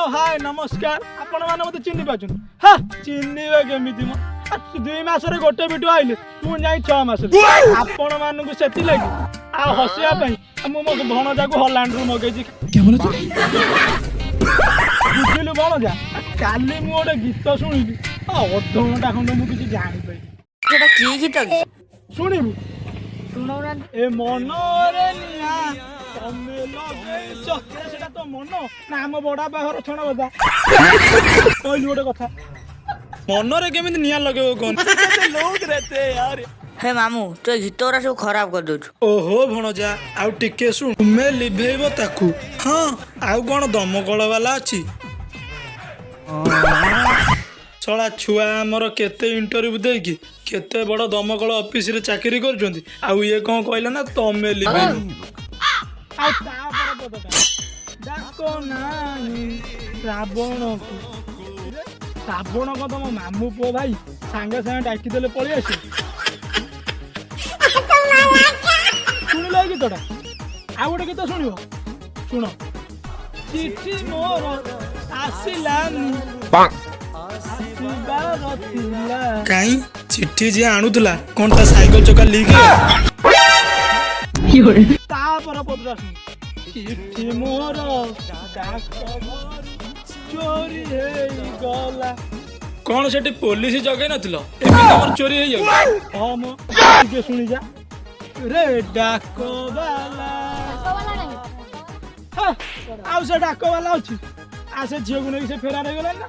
हाय नमस्कार आपण माने मते चिन्नी पाछन हा चिन्नीबे केमिति म 2 मासरे गोटे वीडियो आइले मु जाई 6 मास आपण मानु को सेति लागि आ हसिया पई मु मो भणजा को हॉलैंड रु मगे जी क्या बोला तू बुझिलु भणजा काली मु ओडे गीत सुनिली आ अध घंटा खंड मु किछि जानि पई सेटा की गीत सुनिबु सुनौना ए मनरे निया तमे लगेइछ सेटा तो मन ना हम बडा बाहर छण बजा कहलु गोटे कथा मनरे केमिति निया लगेबो कोन लोग रहते यार हे मामू तो गीत ओरा सब खराब कर दउछ ओहो भणजा आउ टिके सुन तुमे लिभेइबो ताकू हां आउ कोन दमकळ वाला अछि छड़ा छुआ हमर केते इंटरव्यू देकी केते बड़ दमकळ ऑफिस रे चाकरी करजोंती आउ ये कोन कहला ना तमे लिभे आउ ता पर पदका डाको नानी रावण को तम मामू पो भाई सांगे सांगे डाकी देले पळी आसी सुन लागी तोडा आ गोटे गीत सुनियो सुन चिठी मोर आसिलानी काई चिट्ठी जे आणुतला कोनटा साइकिल चका लीक ता पर पदरा चिट्ठी मोर चोरी हे गला कोन सेठी पुलिस जगे नथिलो एमे हमर चोरी हे जाउ हां म के सुनि जा रे डाको वाला हां आउ से डाको वाला अछि आ से झियो गुने से फेरा रे गेलन ना